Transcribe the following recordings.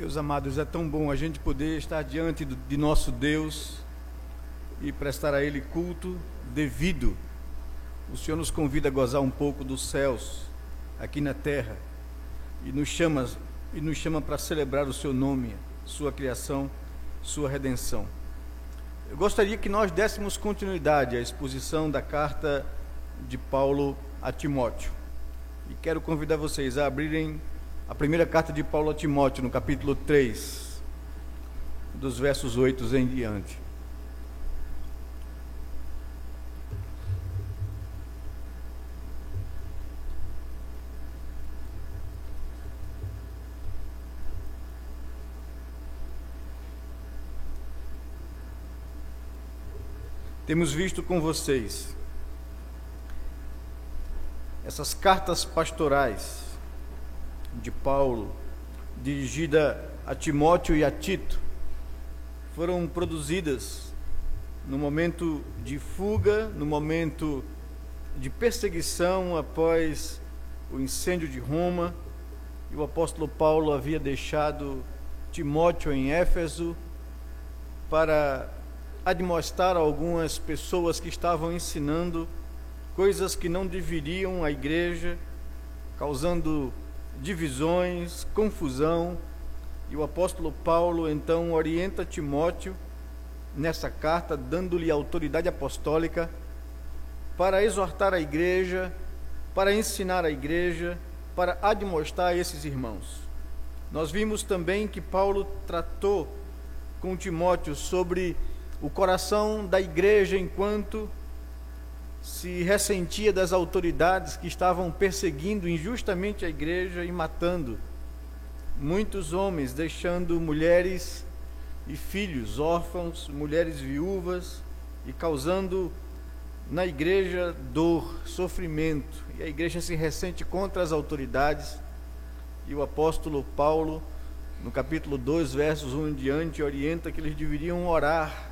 Meus amados, é tão bom a gente poder estar diante de nosso Deus e prestar a Ele culto devido. O Senhor nos convida a gozar um pouco dos céus aqui na terra e nos chama para celebrar o Seu nome, Sua criação, Sua redenção. Eu gostaria que nós dessemos continuidade à exposição da carta de Paulo a Timóteo. E quero convidar vocês a abrirem a primeira carta de Paulo a Timóteo, no capítulo 3, dos versos 8 em diante. Temos visto com vocês essas cartas pastorais de Paulo, dirigida a Timóteo e a Tito, foram produzidas no momento de fuga, no momento de perseguição após o incêndio de Roma, e o apóstolo Paulo havia deixado Timóteo em Éfeso para admoestar algumas pessoas que estavam ensinando coisas que não deveriam à igreja, causando divisões, confusão. E o apóstolo Paulo então orienta Timóteo nessa carta, dando-lhe autoridade apostólica para exortar a igreja, para ensinar a igreja, para admoestar esses irmãos. Nós vimos também que Paulo tratou com Timóteo sobre o coração da igreja enquanto se ressentia das autoridades que estavam perseguindo injustamente a igreja e matando muitos homens, deixando mulheres e filhos órfãos, mulheres viúvas, e causando na igreja dor, sofrimento. E a igreja se ressente contra as autoridades, e o apóstolo Paulo, no capítulo 2, versos 1 em diante, orienta que eles deveriam orar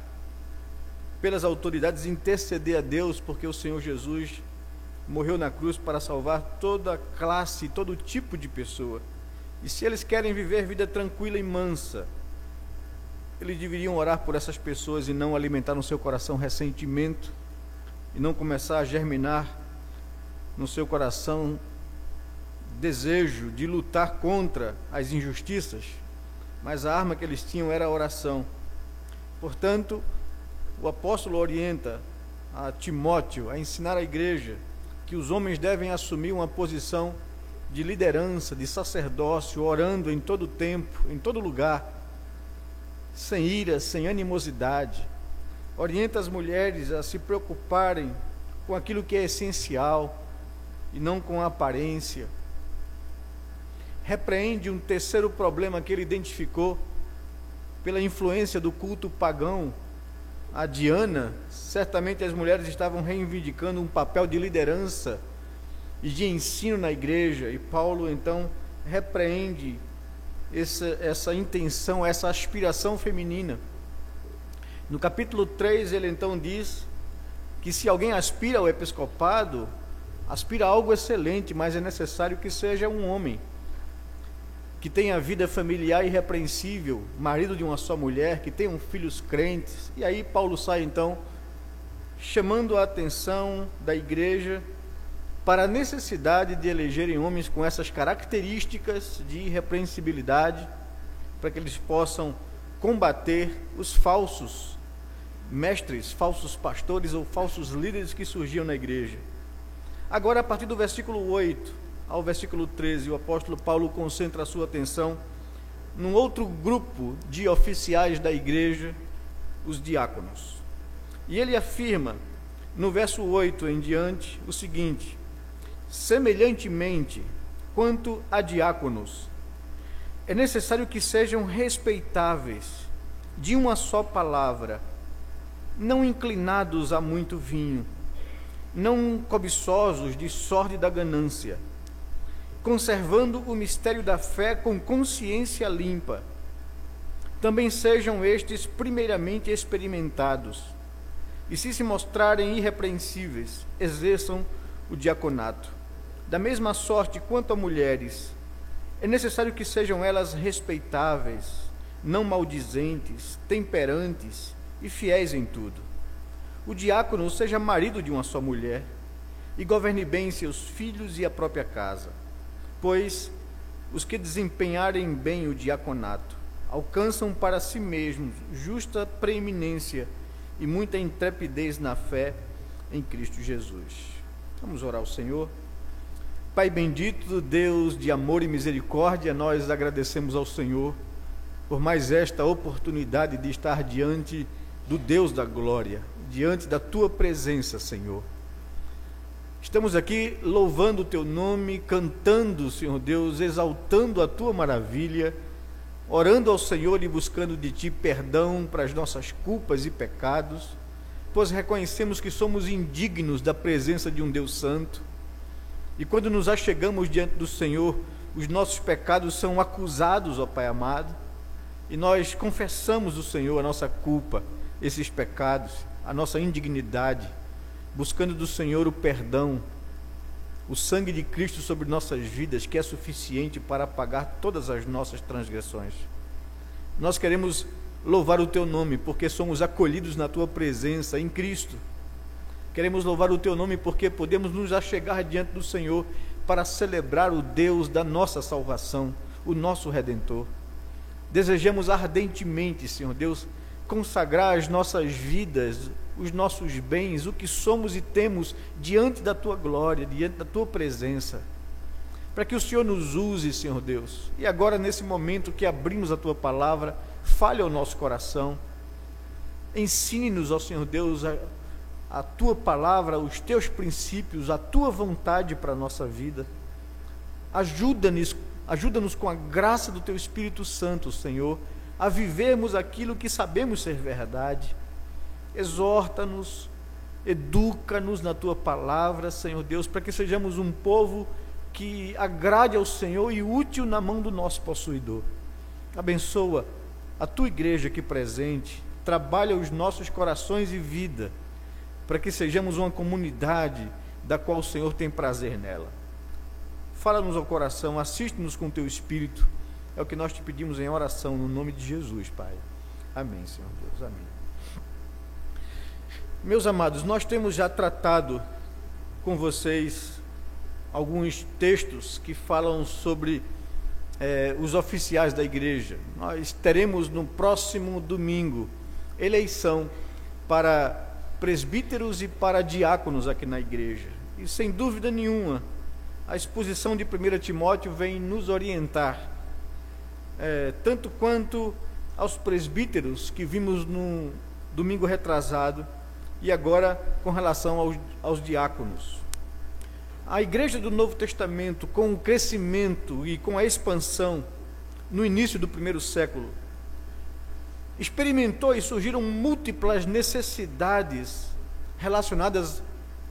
pelas autoridades, interceder a Deus, porque o Senhor Jesus morreu na cruz para salvar toda classe, todo tipo de pessoa. E se eles querem viver vida tranquila e mansa, eles deveriam orar por essas pessoas e não alimentar no seu coração ressentimento, e não começar a germinar no seu coração desejo de lutar contra as injustiças, mas a arma que eles tinham era a oração. Portanto, o apóstolo orienta a Timóteo a ensinar a igreja que os homens devem assumir uma posição de liderança, de sacerdócio, orando em todo tempo, em todo lugar, sem ira, sem animosidade. Orienta as mulheres a se preocuparem com aquilo que é essencial e não com a aparência. Repreende um terceiro problema que ele identificou pela influência do culto pagão a Diana. Certamente as mulheres estavam reivindicando um papel de liderança e de ensino na igreja, e Paulo então repreende essa intenção, essa aspiração feminina. No capítulo 3 ele então diz que se alguém aspira ao episcopado, aspira a algo excelente, mas é necessário que seja um homem que tenha vida familiar irrepreensível, marido de uma só mulher, que tenham filhos crentes. E aí Paulo sai então chamando a atenção da igreja para a necessidade de elegerem homens com essas características de irrepreensibilidade, para que eles possam combater os falsos mestres, falsos pastores ou falsos líderes que surgiam na igreja. Agora, a partir do versículo 8 ao versículo 13, o apóstolo Paulo concentra a sua atenção num outro grupo de oficiais da igreja, os diáconos. E ele afirma, no verso 8 em diante, o seguinte: semelhantemente, quanto a diáconos, é necessário que sejam respeitáveis, de uma só palavra, não inclinados a muito vinho, não cobiçosos de sórdida ganância, conservando o mistério da fé com consciência limpa. Também sejam estes primeiramente experimentados, e se mostrarem irrepreensíveis, exerçam o diaconato. Da mesma sorte quanto a mulheres, É necessário que sejam elas respeitáveis, não maldizentes, temperantes e fiéis em tudo. O diácono seja marido de uma só mulher e governe bem seus filhos e a própria casa, pois os que desempenharem bem o diaconato alcançam para si mesmos justa preeminência e muita intrepidez na fé em Cristo Jesus. Vamos orar ao Senhor. Pai bendito, Deus de amor e misericórdia, nós agradecemos ao Senhor por mais esta oportunidade de estar diante do Deus da glória, diante da Tua presença, Senhor. Estamos aqui louvando o Teu nome, cantando, Senhor Deus, exaltando a Tua maravilha, orando ao Senhor e buscando de Ti perdão para as nossas culpas e pecados, pois reconhecemos que somos indignos da presença de um Deus santo, e quando nos achegamos diante do Senhor, os nossos pecados são acusados, ó Pai amado, e nós confessamos ao Senhor a nossa culpa, esses pecados, a nossa indignidade, buscando do Senhor o perdão, o sangue de Cristo sobre nossas vidas, que é suficiente para apagar todas as nossas transgressões. Nós queremos louvar o Teu nome, porque somos acolhidos na Tua presença em Cristo. Queremos louvar o Teu nome porque podemos nos achegar diante do Senhor para celebrar o Deus da nossa salvação, o nosso Redentor. Desejamos ardentemente, Senhor Deus, consagrar as nossas vidas, os nossos bens, o que somos e temos diante da Tua glória, diante da Tua presença, para que o Senhor nos use, Senhor Deus. E agora, nesse momento que abrimos a Tua palavra, fale ao nosso coração, ensine-nos, ó Senhor Deus, a Tua palavra, os Teus princípios, a Tua vontade para a nossa vida. Ajuda-nos com a graça do Teu Espírito Santo, Senhor, a vivermos aquilo que sabemos ser verdade. Exorta-nos, educa-nos na Tua palavra, Senhor Deus, para que sejamos um povo que agrade ao Senhor e útil na mão do nosso possuidor. Abençoa a Tua igreja aqui presente, trabalha os nossos corações e vida, para que sejamos uma comunidade da qual o Senhor tem prazer nela. Fala-nos ao coração, assiste-nos com o Teu Espírito, é o que nós Te pedimos em oração, no nome de Jesus, Pai. Amém, Senhor Deus, amém. Meus amados, nós temos já tratado com vocês alguns textos que falam sobre os oficiais da igreja. Nós teremos no próximo domingo eleição para presbíteros e para diáconos aqui na igreja. E sem dúvida nenhuma, a exposição de 1 Timóteo vem nos orientar, tanto quanto aos presbíteros que vimos no domingo retrasado, e agora com relação aos diáconos. A igreja do Novo Testamento, com o crescimento e com a expansão no início do primeiro século, experimentou e surgiram múltiplas necessidades relacionadas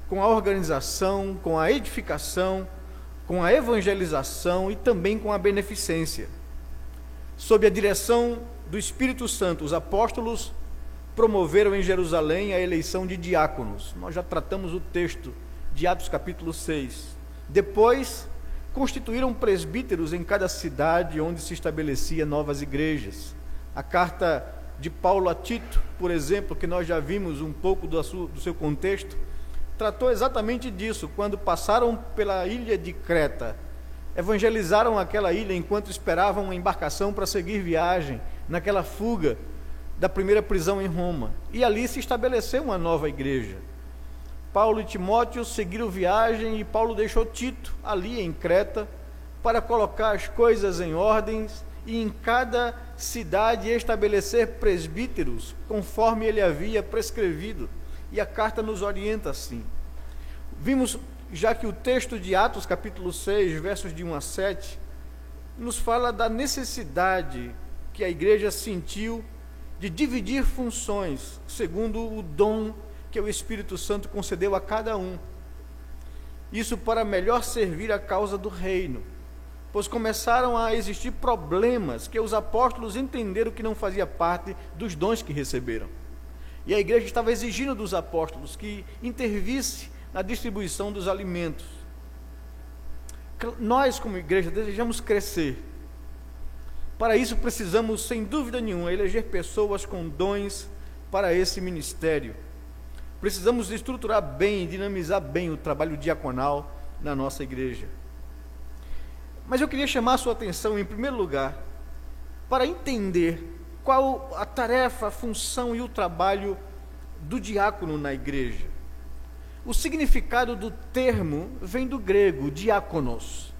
com a organização, com a edificação, com a evangelização e também com a beneficência. Sob a direção do Espírito Santo, os apóstolos promoveram em Jerusalém a eleição de diáconos. Nós já tratamos o texto de Atos capítulo 6. Depois, constituíram presbíteros em cada cidade onde se estabelecia novas igrejas. A carta de Paulo a Tito, por exemplo, que nós já vimos um pouco do seu contexto, tratou exatamente disso. Quando passaram pela ilha de Creta, evangelizaram aquela ilha enquanto esperavam uma embarcação para seguir viagem, naquela fuga da primeira prisão em Roma, e ali se estabeleceu uma nova igreja. Paulo e Timóteo seguiram viagem e Paulo deixou Tito ali em Creta para colocar as coisas em ordens e em cada cidade estabelecer presbíteros conforme ele havia prescrevido, e a carta nos orienta assim. Vimos já que o texto de Atos capítulo 6, versos de 1 a 7, nos fala da necessidade que a igreja sentiu de dividir funções segundo o dom que o Espírito Santo concedeu a cada um. Isso para melhor servir a causa do reino, pois começaram a existir problemas que os apóstolos entenderam que não fazia parte dos dons que receberam. E a igreja estava exigindo dos apóstolos que intervisse na distribuição dos alimentos. Nós, como igreja, desejamos crescer. Para isso, precisamos, sem dúvida nenhuma, eleger pessoas com dons para esse ministério. Precisamos estruturar bem e dinamizar bem o trabalho diaconal na nossa igreja. Mas eu queria chamar a sua atenção, em primeiro lugar, para entender qual a tarefa, a função e o trabalho do diácono na igreja. O significado do termo vem do grego, diáconos.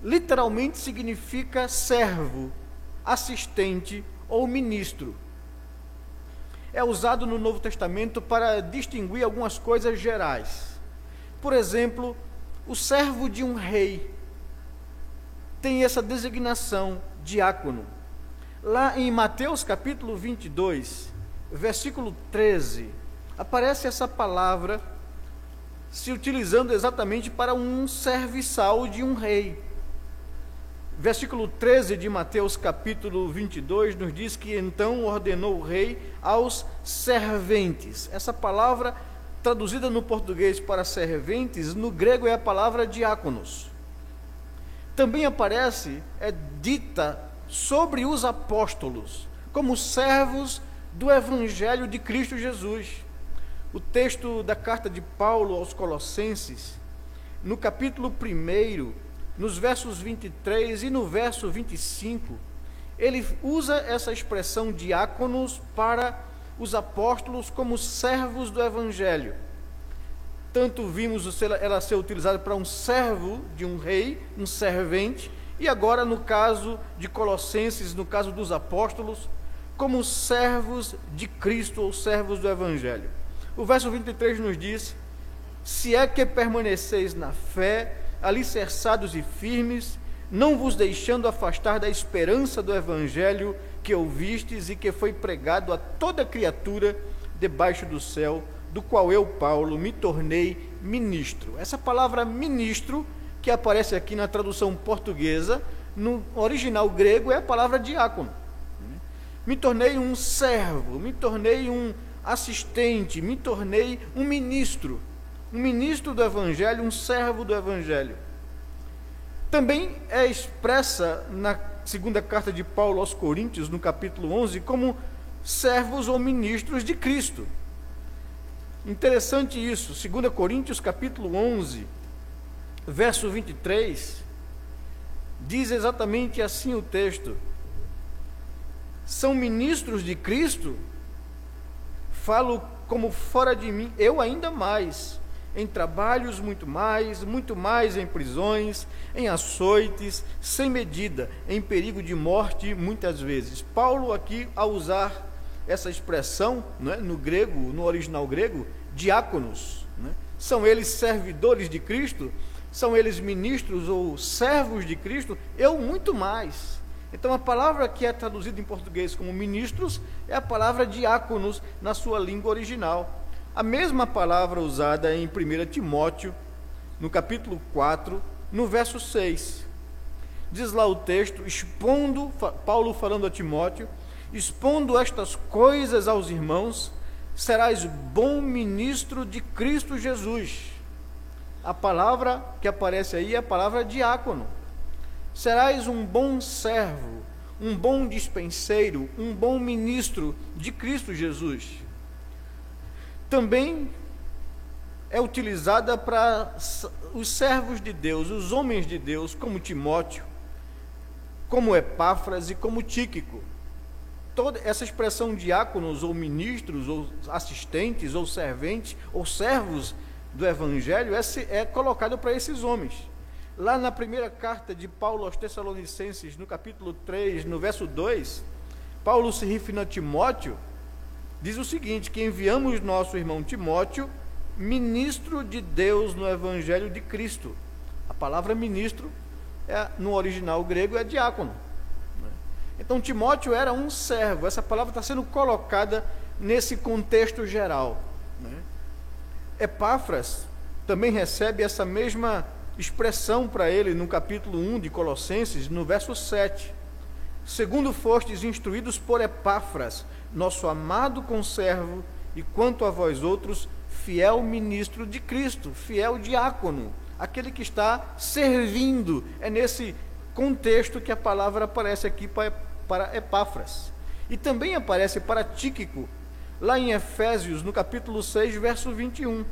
Literalmente significa servo, assistente ou ministro. É usado no Novo Testamento para distinguir algumas coisas gerais. Por exemplo, o servo de um rei tem essa designação, diácono. Lá em Mateus capítulo 22, versículo 13, aparece essa palavra se utilizando exatamente para um serviçal de um rei. Versículo 13 de Mateus capítulo 22 nos diz que então ordenou o rei aos serventes. Essa palavra, traduzida no português para serventes, no grego é a palavra diáconos. Também aparece, é dita sobre os apóstolos, como servos do Evangelho de Cristo Jesus. O texto da carta de Paulo aos Colossenses, no capítulo 1, nos versos 23 e no verso 25, ele usa essa expressão diáconos para os apóstolos como servos do Evangelho. Tanto vimos ela ser utilizada para um servo de um rei, um servente, e agora no caso de Colossenses, no caso dos apóstolos, como servos de Cristo ou servos do Evangelho. O verso 23 nos diz: se é que permaneceis na fé, alicerçados e firmes, não vos deixando afastar da esperança do Evangelho que ouvistes e que foi pregado a toda criatura debaixo do céu, do qual eu, Paulo, me tornei ministro. Essa palavra ministro, que aparece aqui na tradução portuguesa, no original grego é a palavra diácono. Me tornei um servo, me tornei um assistente, me tornei um ministro do Evangelho, um servo do Evangelho. Também é expressa na segunda carta de Paulo aos Coríntios, no capítulo 11, como servos ou ministros de Cristo. Interessante isso, 2 Coríntios capítulo 11, verso 23, diz exatamente assim o texto: são ministros de Cristo? Falo como fora de mim, eu ainda mais, em trabalhos muito mais em prisões, em açoites, sem medida, em perigo de morte muitas vezes. Paulo aqui, ao usar essa expressão, né, no grego, no original grego, diáconos, né, são eles servidores de Cristo, são eles ministros ou servos de Cristo, eu muito mais. Então a palavra que é traduzida em português como ministros é a palavra diáconos na sua língua original. A mesma palavra usada em 1 Timóteo, no capítulo 4, no verso 6. Diz lá o texto, Paulo falando a Timóteo, expondo estas coisas aos irmãos, serás bom ministro de Cristo Jesus. A palavra que aparece aí é a palavra diácono. Serás um bom servo, um bom dispenseiro, um bom ministro de Cristo Jesus. Também é utilizada para os servos de Deus, os homens de Deus, como Timóteo, como Epáfras e como Tíquico. Toda essa expressão diáconos ou ministros ou assistentes ou serventes ou servos do Evangelho é colocado para esses homens. Lá na primeira carta de Paulo aos Tessalonicenses, no capítulo 3, no verso 2, Paulo se referindo a Timóteo, diz o seguinte, que enviamos nosso irmão Timóteo, ministro de Deus no Evangelho de Cristo. A palavra ministro, no original grego, é diácono. Então Timóteo era um servo, essa palavra está sendo colocada nesse contexto geral. Epáfras também recebe essa mesma expressão para ele no capítulo 1 de Colossenses, no verso 7. Segundo fostes instruídos por Epáfras, nosso amado conservo, e quanto a vós outros, fiel ministro de Cristo, fiel diácono, aquele que está servindo. É nesse contexto que a palavra aparece aqui para Epáfras. E também aparece para Tíquico, lá em Efésios, no capítulo 6, verso 21,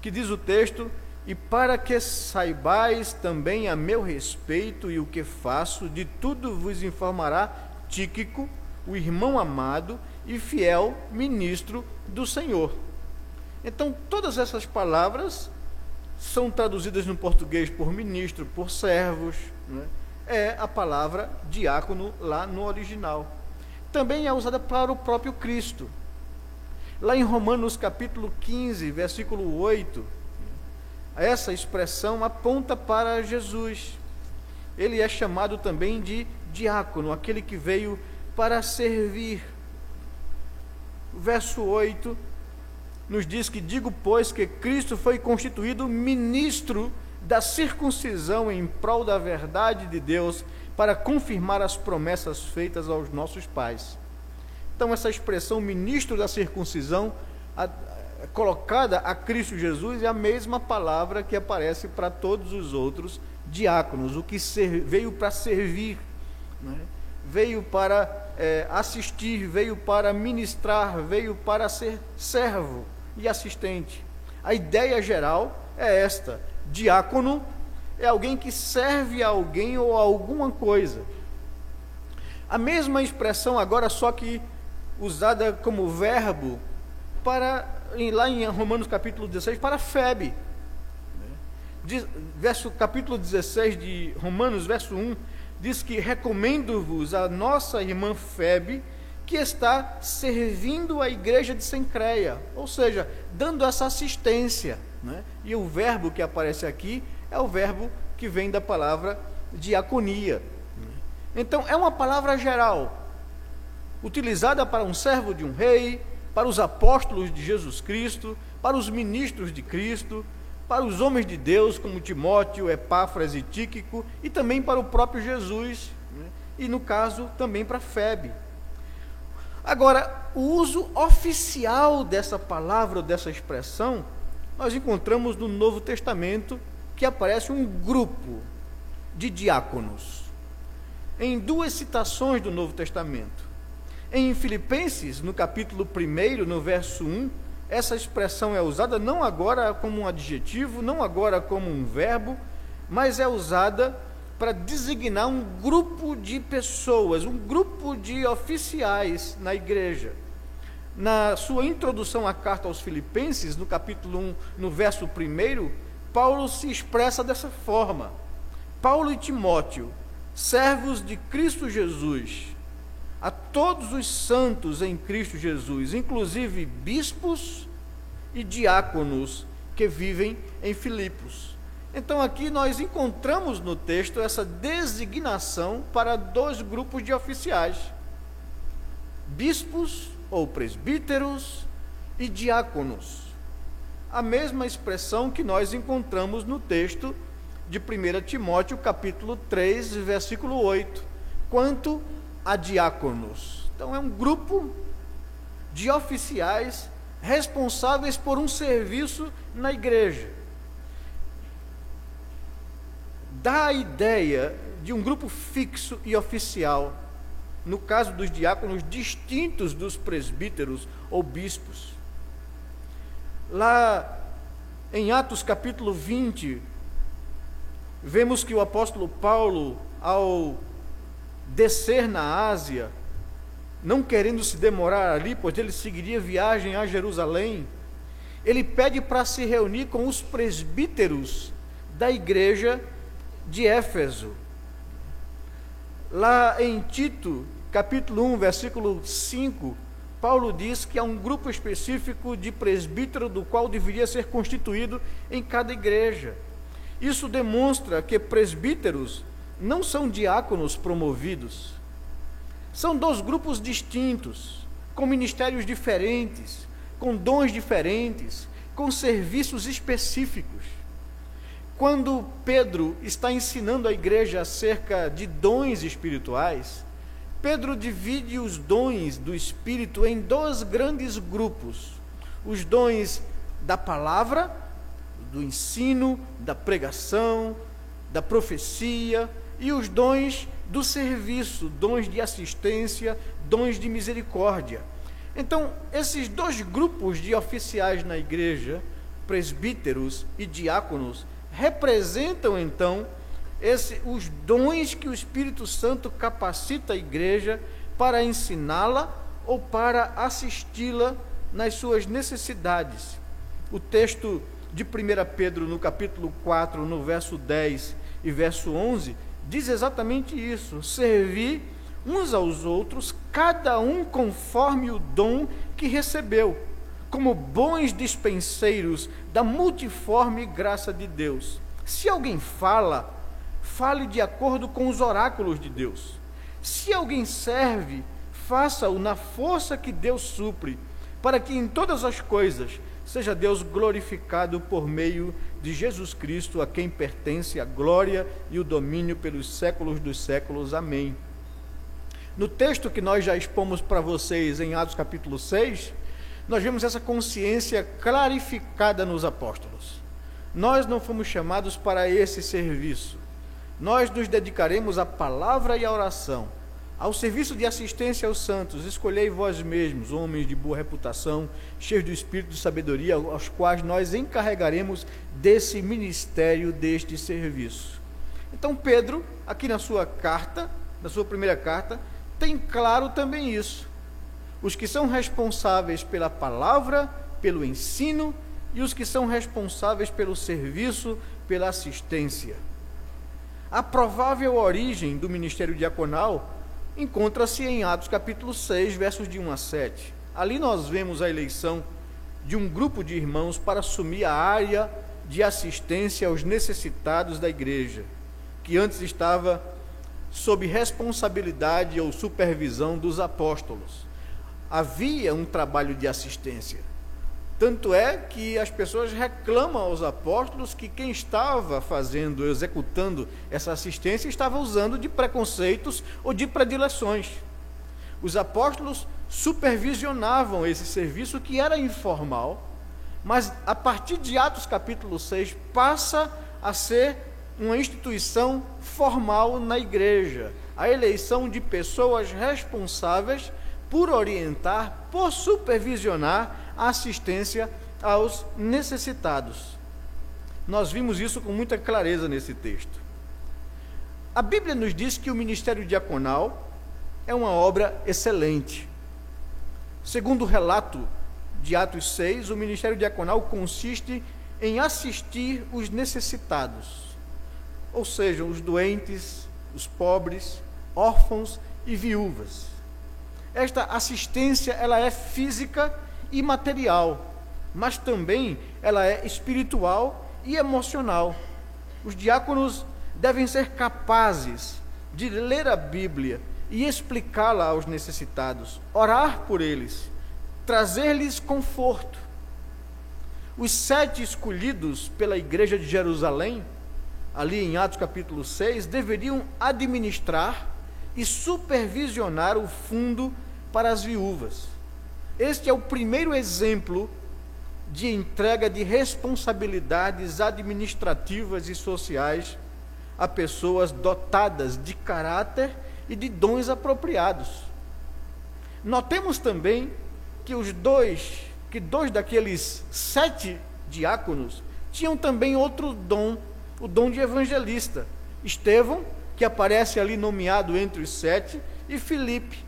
que diz o texto: e para que saibais também a meu respeito e o que faço, de tudo vos informará Tíquico, o irmão amado e fiel ministro do Senhor. Então, todas essas palavras são traduzidas no português por ministro, por servos, né? É a palavra diácono lá no original. Também é usada para o próprio Cristo. Lá em Romanos capítulo 15, versículo 8, essa expressão aponta para Jesus. Ele é chamado também de diácono, aquele que veio para servir. O verso 8 nos diz que: digo, pois, que Cristo foi constituído ministro da circuncisão em prol da verdade de Deus, para confirmar as promessas feitas aos nossos pais. Então, essa expressão ministro da circuncisão, colocada a Cristo Jesus, é a mesma palavra que aparece para todos os outros diáconos, o que veio para servir, né? Veio para assistir, veio para ministrar, veio para ser servo e assistente. A ideia geral é esta: diácono é alguém que serve a alguém ou a alguma coisa. A mesma expressão agora, só que usada como verbo lá em Romanos capítulo 16, para Febe. Capítulo 16 de Romanos, verso 1, diz que: recomendo-vos a nossa irmã Febe, que está servindo a igreja de Cencreia, ou seja, dando essa assistência, né? E o verbo que aparece aqui é o verbo que vem da palavra diaconia. Então, é uma palavra geral, utilizada para um servo de um rei, para os apóstolos de Jesus Cristo, para os ministros de Cristo, para os homens de Deus, como Timóteo, Epáfras e Tíquico, e também para o próprio Jesus, né? E no caso também para Febe. Agora, o uso oficial dessa palavra, dessa expressão, nós encontramos no Novo Testamento, que aparece um grupo de diáconos, em duas citações do Novo Testamento. Em Filipenses, no capítulo 1, no verso 1, essa expressão é usada não agora como um adjetivo, não agora como um verbo, mas é usada para designar um grupo de pessoas, um grupo de oficiais na igreja. Na sua introdução à carta aos Filipenses, no capítulo 1, no verso 1, Paulo se expressa dessa forma: Paulo e Timóteo, servos de Cristo Jesus, a todos os santos em Cristo Jesus, inclusive bispos e diáconos que vivem em Filipos. Então, aqui nós encontramos no texto essa designação para dois grupos de oficiais: bispos ou presbíteros e diáconos. A mesma expressão que nós encontramos no texto de 1 Timóteo, capítulo 3, versículo 8, quanto a diáconos. Então, é um grupo de oficiais responsáveis por um serviço na igreja. Dá a ideia de um grupo fixo e oficial, no caso dos diáconos, distintos dos presbíteros ou bispos. Lá em Atos capítulo 20, vemos que o apóstolo Paulo, ao descer na Ásia, não querendo se demorar ali, pois ele seguiria viagem a Jerusalém, ele pede para se reunir com os presbíteros da igreja de Éfeso. Lá em Tito, capítulo 1, versículo 5, Paulo diz que há um grupo específico de presbítero do qual deveria ser constituído em cada igreja. Isso demonstra que presbíteros não são diáconos promovidos. São dois grupos distintos, com ministérios diferentes, com dons diferentes, com serviços específicos. Quando Pedro está ensinando a igreja acerca de dons espirituais, Pedro divide os dons do Espírito em dois grandes grupos: os dons da palavra, do ensino, da pregação, da profecia e os dons do serviço, dons de assistência, dons de misericórdia. Então, esses dois grupos de oficiais na igreja, presbíteros e diáconos, representam então os dons que o Espírito Santo capacita a igreja para ensiná-la ou para assisti-la nas suas necessidades. O texto de 1 Pedro, no capítulo 4, no verso 10 e verso 11, diz exatamente isso: servir uns aos outros, cada um conforme o dom que recebeu, como bons dispenseiros da multiforme graça de Deus. Se alguém fala, fale de acordo com os oráculos de Deus. Se alguém serve, faça-o na força que Deus supre, para que em todas as coisas seja Deus glorificado por meio de Jesus Cristo, a quem pertence a glória e o domínio pelos séculos dos séculos. Amém. No texto que nós já expomos para vocês em Atos capítulo 6, nós vemos essa consciência clarificada nos apóstolos. Nós não fomos chamados para esse serviço. Nós nos dedicaremos à palavra e à oração, ao serviço de assistência aos santos. Escolhei vós mesmos, homens de boa reputação, cheios do espírito de sabedoria, aos quais nós encarregaremos desse ministério, deste serviço. Então Pedro, aqui na sua carta, na sua primeira carta, tem claro também isso. Os que são responsáveis pela palavra, pelo ensino, e os que são responsáveis pelo serviço, pela assistência. A provável origem do ministério diaconal encontra-se em Atos capítulo 6, versos de 1 a 7. Ali nós vemos a eleição de um grupo de irmãos para assumir a área de assistência aos necessitados da igreja, que antes estava sob responsabilidade ou supervisão dos apóstolos. Havia um trabalho de assistência. Tanto é que as pessoas reclamam aos apóstolos que quem estava executando essa assistência, estava usando de preconceitos ou de predileções. Os apóstolos supervisionavam esse serviço que era informal, mas a partir de Atos capítulo 6 passa a ser uma instituição formal na igreja, a eleição de pessoas responsáveis por orientar, por supervisionar a assistência aos necessitados. Nós vimos isso com muita clareza nesse texto. A Bíblia nos diz que o ministério diaconal é uma obra excelente. Segundo o relato de Atos 6, o ministério diaconal consiste em assistir os necessitados, ou seja, os doentes, os pobres, órfãos e viúvas. Esta assistência, ela é física e material, mas também ela é espiritual e emocional. Os diáconos devem ser capazes de ler a Bíblia e explicá-la aos necessitados, orar por eles, trazer-lhes conforto. Os 7 escolhidos pela igreja de Jerusalém, ali em Atos capítulo 6, deveriam administrar e supervisionar o fundo para as viúvas. Este é o primeiro exemplo de entrega de responsabilidades administrativas e sociais a pessoas dotadas de caráter e de dons apropriados. Notemos também que dois daqueles 7 diáconos tinham também outro dom, o dom de evangelista. Estevão, que aparece ali nomeado entre os 7, e Filipe.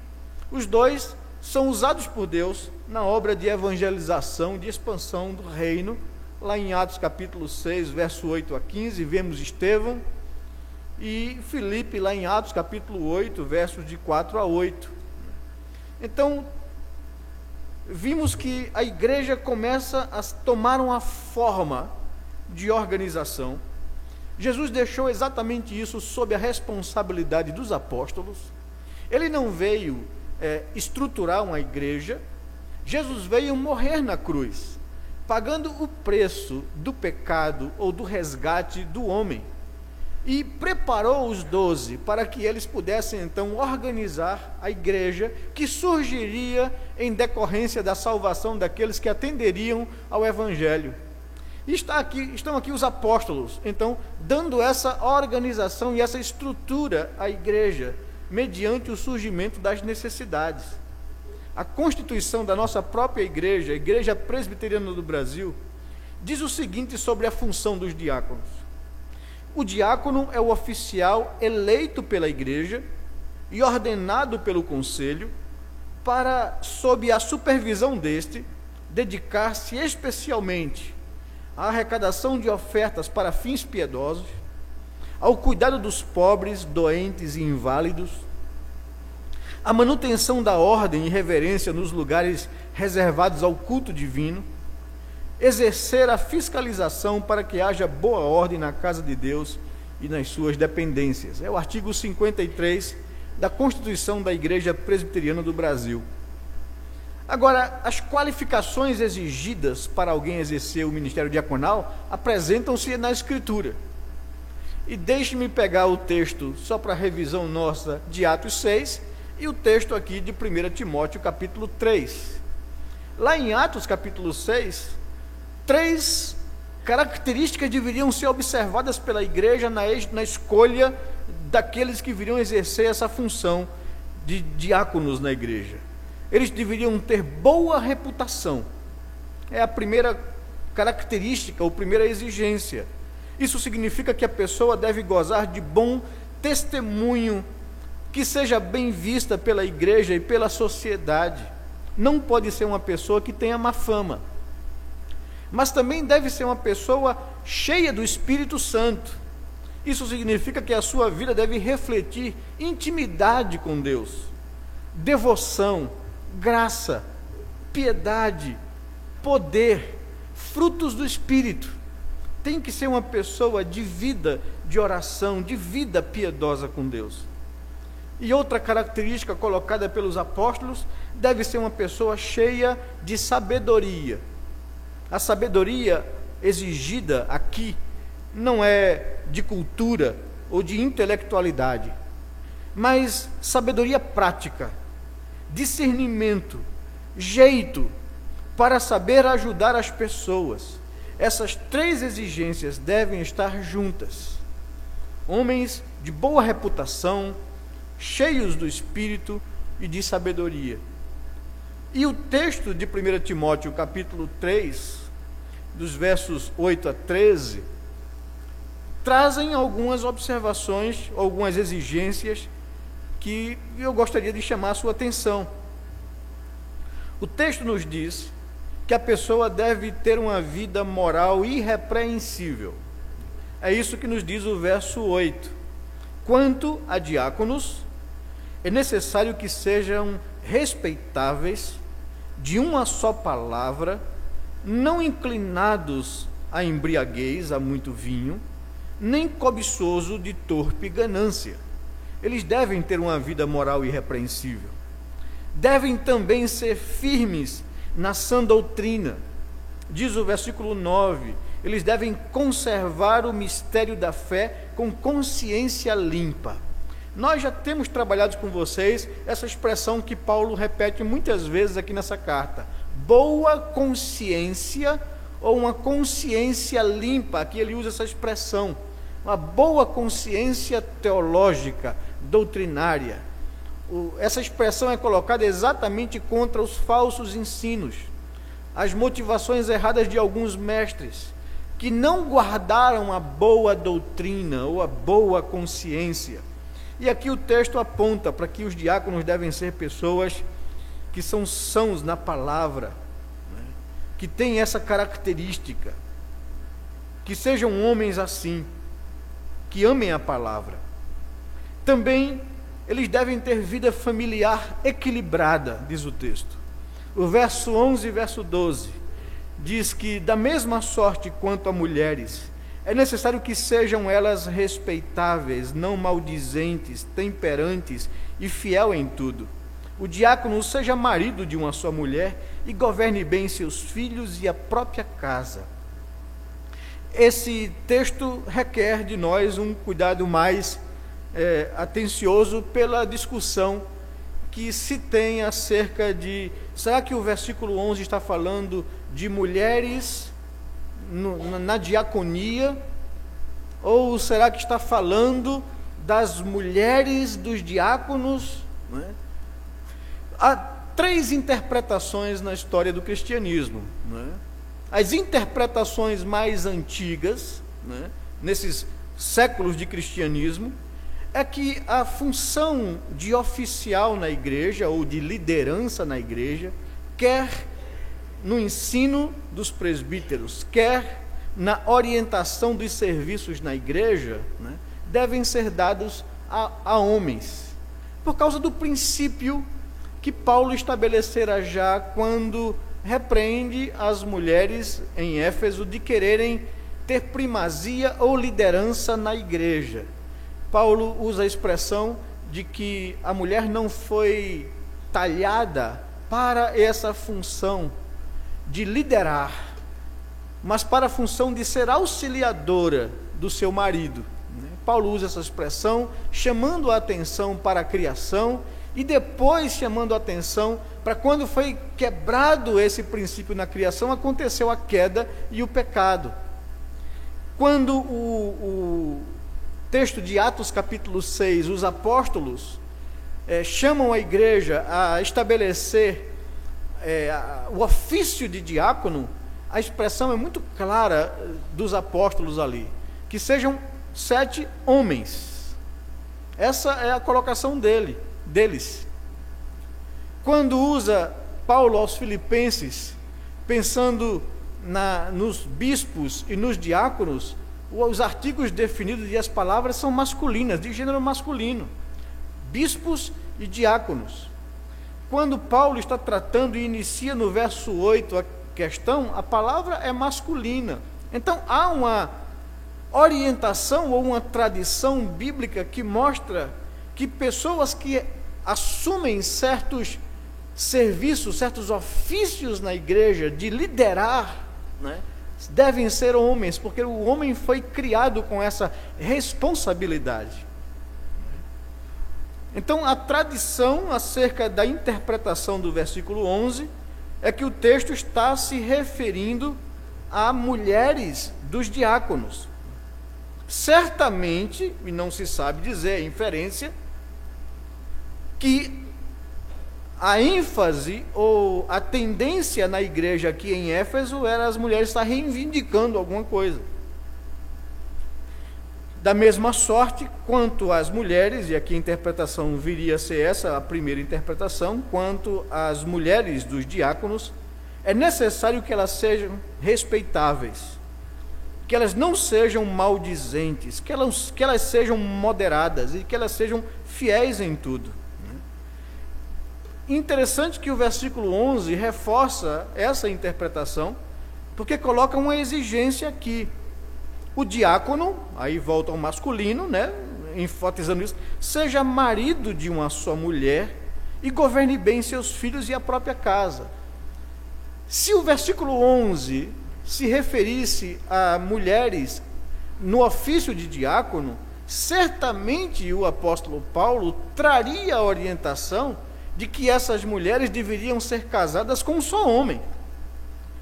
Os dois são usados por Deus na obra de evangelização, de expansão do reino. Lá em Atos capítulo 6, verso 8 a 15, vemos Estevão, e Filipe lá em Atos capítulo 8, versos de 4 a 8. Então, vimos que a igreja começa a tomar uma forma de organização. Jesus deixou exatamente isso sob a responsabilidade dos apóstolos. Ele não veio estruturar uma igreja. Jesus veio morrer na cruz, pagando o preço do pecado ou do resgate do homem, e preparou os 12 para que eles pudessem então organizar a igreja que surgiria em decorrência da salvação daqueles que atenderiam ao evangelho. E estão aqui os apóstolos, então, dando essa organização e essa estrutura à igreja, mediante o surgimento das necessidades. A constituição da nossa própria igreja, a Igreja Presbiteriana do Brasil, diz o seguinte sobre a função dos diáconos. O diácono é o oficial eleito pela igreja e ordenado pelo conselho para, sob a supervisão deste, dedicar-se especialmente à arrecadação de ofertas para fins piedosos, ao cuidado dos pobres, doentes e inválidos, à manutenção da ordem e reverência nos lugares reservados ao culto divino, exercer a fiscalização para que haja boa ordem na casa de Deus e nas suas dependências. É o artigo 53 da Constituição da Igreja Presbiteriana do Brasil. Agora, as qualificações exigidas para alguém exercer o ministério diaconal apresentam-se na Escritura. E deixe-me pegar o texto, só para revisão nossa, de Atos 6, e o texto aqui de 1 Timóteo, capítulo 3. Lá em Atos, capítulo 6, 3 características deveriam ser observadas pela igreja na escolha daqueles que viriam exercer essa função de diáconos na igreja. Eles deveriam ter boa reputação. É a primeira característica, ou primeira exigência. Isso significa que a pessoa deve gozar de bom testemunho, que seja bem vista pela igreja e pela sociedade. Não pode ser uma pessoa que tenha má fama. Mas também deve ser uma pessoa cheia do Espírito Santo. Isso significa que a sua vida deve refletir intimidade com Deus, devoção, graça, piedade, poder, frutos do Espírito. Tem que ser uma pessoa de vida de oração, de vida piedosa com Deus. E outra característica colocada pelos apóstolos, deve ser uma pessoa cheia de sabedoria. A sabedoria exigida aqui não é de cultura ou de intelectualidade, mas sabedoria prática, discernimento, jeito para saber ajudar as pessoas. Essas 3 exigências devem estar juntas. Homens de boa reputação, cheios do Espírito e de sabedoria. E o texto de 1 Timóteo, capítulo 3, dos versos 8 a 13, trazem algumas observações, algumas exigências que eu gostaria de chamar a sua atenção. O texto nos diz que a pessoa deve ter uma vida moral irrepreensível. É isso que nos diz o verso 8. Quanto a diáconos, é necessário que sejam respeitáveis, de uma só palavra, não inclinados à embriaguez, a muito vinho, nem cobiçoso de torpe ganância. Eles devem ter uma vida moral irrepreensível. Devem também ser firmes na sã doutrina. Diz o versículo 9, eles devem conservar o mistério da fé com consciência limpa. Nós já temos trabalhado com vocês essa expressão que Paulo repete muitas vezes aqui nessa carta. Boa consciência, ou uma consciência limpa. Aqui ele usa essa expressão. Uma boa consciência teológica, doutrinária. Essa expressão é colocada exatamente contra os falsos ensinos, as motivações erradas de alguns mestres, que não guardaram a boa doutrina ou a boa consciência. E aqui o texto aponta para que os diáconos devem ser pessoas que são sãos na palavra, né? Que têm essa característica, que sejam homens assim, que amem a palavra. Também eles devem ter vida familiar equilibrada, diz o texto. O verso 11 e verso 12 diz que, da mesma sorte quanto a mulheres, é necessário que sejam elas respeitáveis, não maldizentes, temperantes e fiel em tudo. O diácono seja marido de uma só mulher e governe bem seus filhos e a própria casa. Esse texto requer de nós um cuidado mais atencioso pela discussão que se tem acerca de... Será que o versículo 11 está falando de mulheres na diaconia? Ou será que está falando das mulheres dos diáconos? Não é? Há 3 interpretações na história do cristianismo. Não é? As interpretações mais antigas, não é, nesses séculos de cristianismo, é que a função de oficial na igreja, ou de liderança na igreja, quer no ensino dos presbíteros, quer na orientação dos serviços na igreja, né, devem ser dados a homens, por causa do princípio que Paulo estabelecera já quando repreende as mulheres em Éfeso de quererem ter primazia ou liderança na igreja. Paulo usa a expressão de que a mulher não foi talhada para essa função de liderar, mas para a função de ser auxiliadora do seu marido. Paulo usa essa expressão chamando a atenção para a criação e depois chamando a atenção para quando foi quebrado esse princípio na criação, aconteceu a queda e o pecado. Quando o texto de Atos capítulo 6, os apóstolos chamam a igreja a estabelecer o ofício de diácono, a expressão é muito clara dos apóstolos ali, que sejam 7 homens. Essa é a colocação deles. Quando usa Paulo aos Filipenses, pensando nos bispos e nos diáconos, os artigos definidos e as palavras são masculinas, de gênero masculino, bispos e diáconos. Quando Paulo está tratando e inicia no verso 8 a questão, a palavra é masculina. Então há uma orientação ou uma tradição bíblica que mostra que pessoas que assumem certos serviços, certos ofícios na igreja de liderar, né, devem ser homens, porque o homem foi criado com essa responsabilidade. Então, a tradição acerca da interpretação do versículo 11 é que o texto está se referindo a mulheres dos diáconos. Certamente, e não se sabe dizer, inferência, que a ênfase ou a tendência na igreja aqui em Éfeso era as mulheres estar reivindicando alguma coisa. Da mesma sorte, quanto às mulheres, e aqui a interpretação viria a ser essa, a primeira interpretação, quanto às mulheres dos diáconos, é necessário que elas sejam respeitáveis, que elas não sejam maldizentes, que elas sejam moderadas e que elas sejam fiéis em tudo. Interessante que o versículo 11 reforça essa interpretação, porque coloca uma exigência aqui. O diácono, aí volta ao masculino, né, enfatizando isso, seja marido de uma só mulher e governe bem seus filhos e a própria casa. Se o versículo 11 se referisse a mulheres no ofício de diácono, certamente o apóstolo Paulo traria a orientação de que essas mulheres deveriam ser casadas com um só homem.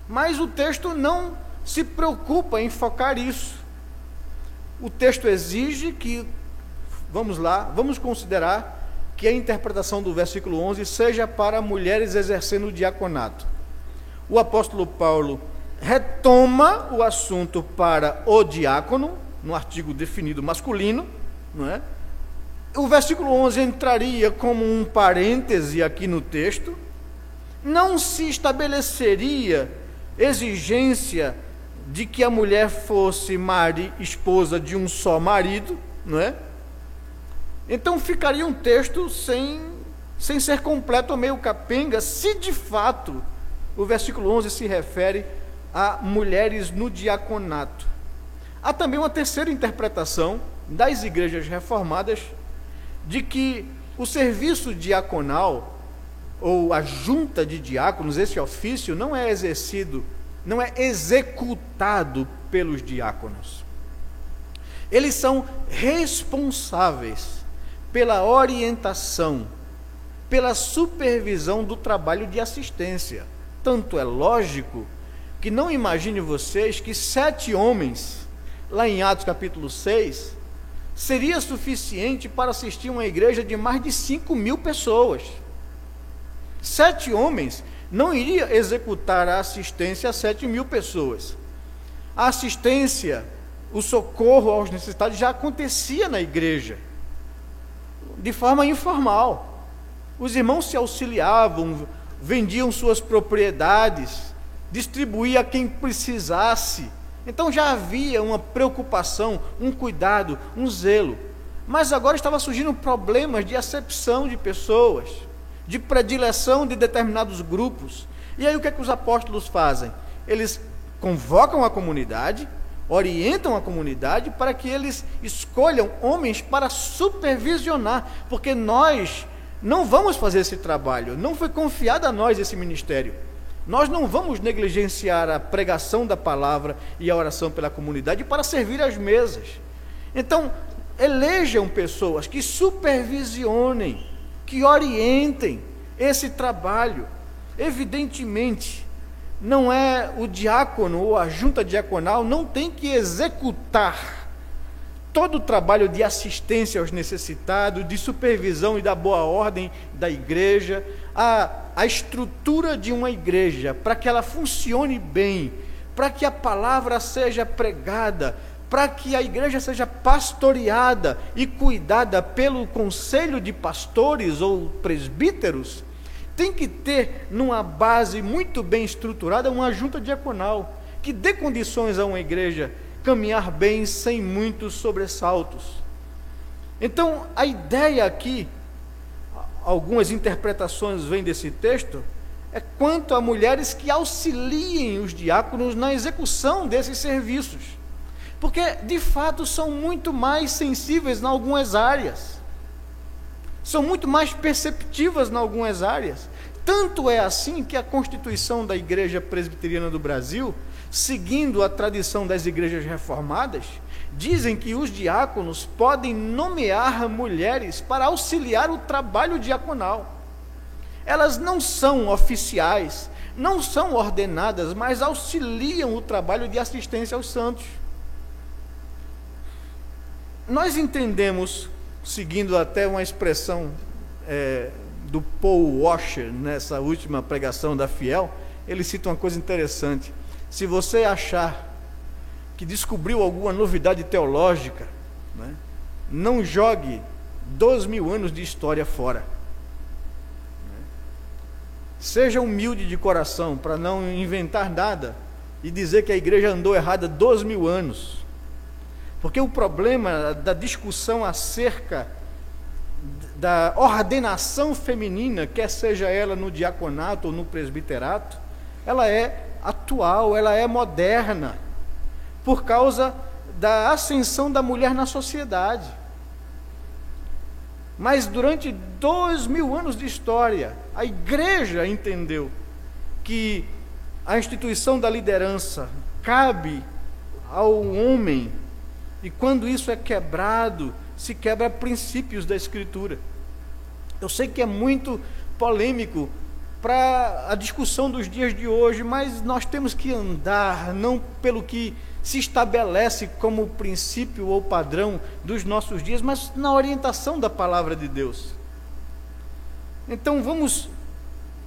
Mas o texto não se preocupa em focar isso. O texto exige que, vamos considerar que a interpretação do versículo 11 seja para mulheres exercendo o diaconato. O apóstolo Paulo retoma o assunto para o diácono, no artigo definido masculino, não é? O versículo 11 entraria como um parêntese aqui no texto. Não se estabeleceria exigência de que a mulher fosse esposa de um só marido, não é? Então ficaria um texto sem ser completo ou meio capenga, se de fato o versículo 11 se refere a mulheres no diaconato. Há também uma terceira interpretação das igrejas reformadas, de que o serviço diaconal, ou a junta de diáconos, esse ofício, não é executado pelos diáconos. Eles são responsáveis pela orientação, pela supervisão do trabalho de assistência. Tanto é lógico que não imagine vocês que 7 homens, lá em Atos capítulo 6, seria suficiente para assistir uma igreja de mais de 5.000 pessoas. 7 homens não iria executar a assistência a 7.000 pessoas. A assistência, o socorro aos necessitados já acontecia na igreja, de forma informal. Os irmãos se auxiliavam, vendiam suas propriedades, distribuíam a quem precisasse. Então já havia uma preocupação, um cuidado, um zelo. Mas agora estava surgindo problemas de acepção de pessoas, de predileção de determinados grupos. E aí o que é que os apóstolos fazem? Eles convocam a comunidade, orientam a comunidade para que eles escolham homens para supervisionar, porque nós não vamos fazer esse trabalho, não foi confiado a nós esse ministério. Nós não vamos negligenciar a pregação da palavra e a oração pela comunidade para servir às mesas. Então, elejam pessoas que supervisionem, que orientem esse trabalho. Evidentemente, não é o diácono ou a junta diaconal não tem que executar todo o trabalho de assistência aos necessitados, de supervisão e da boa ordem da igreja, a estrutura de uma igreja, para que ela funcione bem, para que a palavra seja pregada, para que a igreja seja pastoreada e cuidada pelo conselho de pastores ou presbíteros, tem que ter, numa base muito bem estruturada, uma junta diaconal, que dê condições a uma igreja caminhar bem, sem muitos sobressaltos. Então, a ideia aqui, algumas interpretações vêm desse texto, é quanto a mulheres que auxiliem os diáconos na execução desses serviços, porque, de fato, são muito mais sensíveis em algumas áreas, são muito mais perceptivas em algumas áreas. Tanto é assim que a Constituição da Igreja Presbiteriana do Brasil, seguindo a tradição das igrejas reformadas, dizem que os diáconos podem nomear mulheres para auxiliar o trabalho diaconal. Elas não são oficiais, não são ordenadas, mas auxiliam o trabalho de assistência aos santos. Nós entendemos, seguindo até uma expressão do Paul Washer, nessa última pregação da Fiel, ele cita uma coisa interessante. Se você achar que descobriu alguma novidade teológica, né, não jogue 2.000 anos de história fora. Seja humilde de coração, para não inventar nada e dizer que a igreja andou errada 2.000 anos. Porque o problema da discussão acerca da ordenação feminina, quer seja ela no diaconato ou no presbiterato, ela é atual, ela é moderna, por causa da ascensão da mulher na sociedade. Mas durante 2.000 anos de história, a igreja entendeu que a instituição da liderança cabe ao homem, e quando isso é quebrado, se quebra princípios da Escritura. Eu sei que é muito polêmico para a discussão dos dias de hoje, mas nós temos que andar não pelo que se estabelece como princípio ou padrão dos nossos dias, mas na orientação da palavra de Deus. Então vamos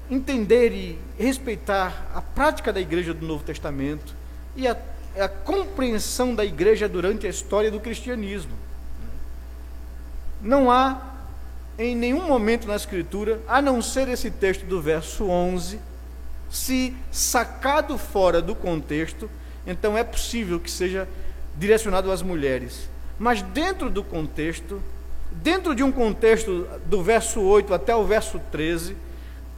entender e respeitar a prática da igreja do Novo Testamento e a compreensão da igreja durante a história do cristianismo. Não há em nenhum momento na Escritura, a não ser esse texto do verso 11, se sacado fora do contexto, então é possível que seja direcionado às mulheres. Mas dentro do contexto, dentro de um contexto do verso 8 até o verso 13,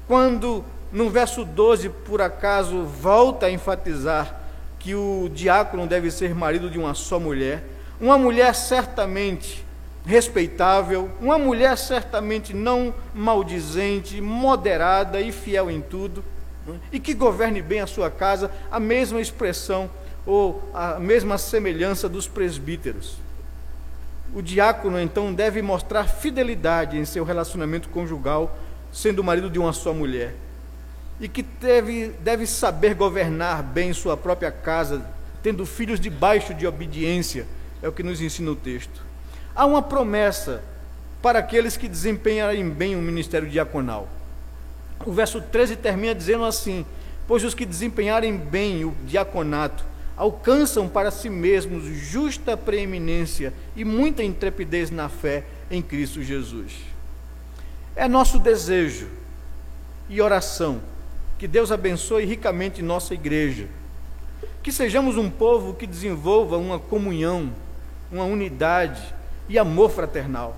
quando no verso 12, por acaso, volta a enfatizar que o diácono deve ser marido de uma só mulher, uma mulher certamente respeitável, uma mulher certamente não maldizente, moderada e fiel em tudo, e que governe bem a sua casa, a mesma expressão ou a mesma semelhança dos presbíteros. O diácono então deve mostrar fidelidade em seu relacionamento conjugal, sendo marido de uma só mulher. e que deve saber governar bem sua própria casa, tendo filhos debaixo de obediência, é o que nos ensina o texto. Há uma promessa para aqueles que desempenharem bem o ministério diaconal. O verso 13 termina dizendo assim: pois os que desempenharem bem o diaconato alcançam para si mesmos justa preeminência e muita intrepidez na fé em Cristo Jesus. É nosso desejo e oração que Deus abençoe ricamente nossa igreja, que sejamos um povo que desenvolva uma comunhão, uma unidade e amor fraternal.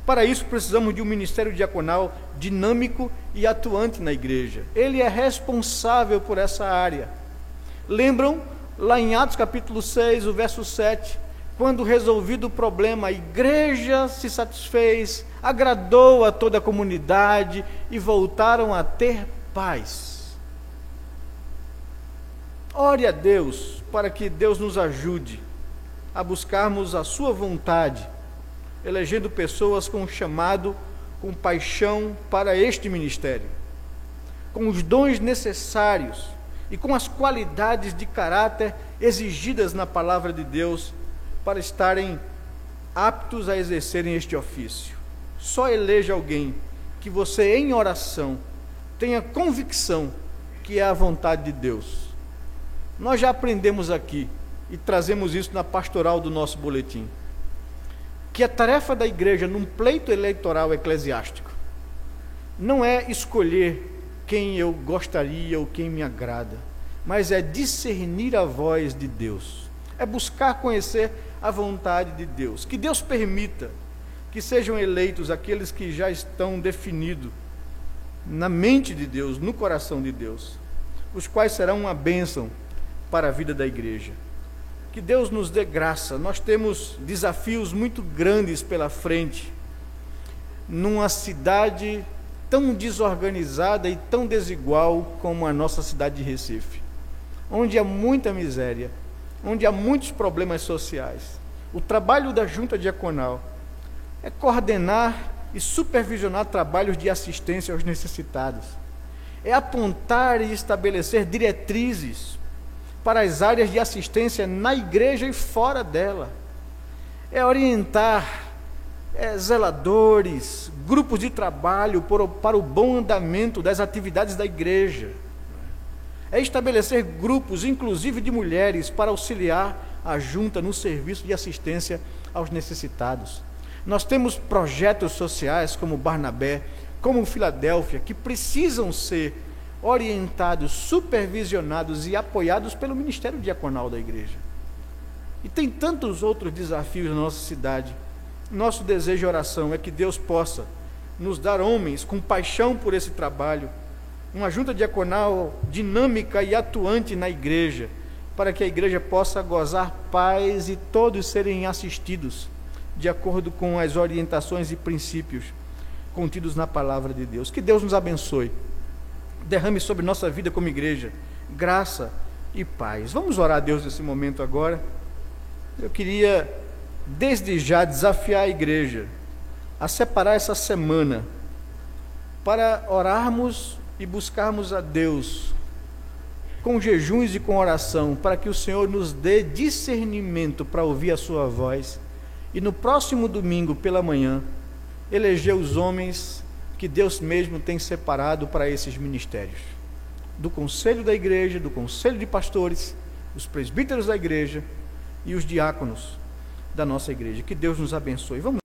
Para isso precisamos de um ministério diaconal dinâmico e atuante na igreja. Ele é responsável por essa área. Lembram lá em Atos capítulo 6, o verso 7, quando resolvido o problema, a igreja se satisfez, agradou a toda a comunidade e voltaram a ter paz. Ore a Deus para que Deus nos ajude a buscarmos a sua vontade, elegendo pessoas com chamado, com paixão para este ministério, com os dons necessários e com as qualidades de caráter exigidas na palavra de Deus para estarem aptos a exercerem este ofício. Só eleja alguém que você, em oração, tenha convicção que é a vontade de Deus. Nós já aprendemos aqui e trazemos isso na pastoral do nosso boletim, que a tarefa da igreja num pleito eleitoral eclesiástico não é escolher quem eu gostaria ou quem me agrada, mas é discernir a voz de Deus, é buscar conhecer a vontade de Deus, que Deus permita que sejam eleitos aqueles que já estão definidos na mente de Deus, no coração de Deus, os quais serão uma bênção para a vida da igreja. Que Deus nos dê graça. Nós temos desafios muito grandes pela frente, numa cidade tão desorganizada e tão desigual como a nossa cidade de Recife, onde há muita miséria, onde há muitos problemas sociais. O trabalho da junta diaconal é coordenar e supervisionar trabalhos de assistência aos necessitados, é apontar e estabelecer diretrizes para as áreas de assistência na igreja e fora dela, é orientar zeladores, grupos de trabalho para o bom andamento das atividades da igreja, é estabelecer grupos, inclusive de mulheres, para auxiliar a junta no serviço de assistência aos necessitados. Nós temos projetos sociais como Barnabé, como Filadélfia, que precisam ser orientados, supervisionados e apoiados pelo ministério diaconal da igreja. E tem tantos outros desafios na nossa cidade. Nosso desejo e oração é que Deus possa nos dar homens com paixão por esse trabalho, uma junta diaconal dinâmica e atuante na igreja, para que a igreja possa gozar paz e todos serem assistidos de acordo com as orientações e princípios contidos na palavra de Deus. Que Deus nos abençoe, derrame sobre nossa vida como igreja graça e paz. Vamos orar a Deus nesse momento agora. Eu queria desde já desafiar a igreja a separar essa semana para orarmos e buscarmos a Deus com jejuns e com oração, para que o Senhor nos dê discernimento para ouvir a sua voz, e no próximo domingo pela manhã eleger os homens que Deus mesmo tem separado para esses ministérios, do conselho da igreja, do conselho de pastores, os presbíteros da igreja e os diáconos da nossa igreja. Que Deus nos abençoe. Vamos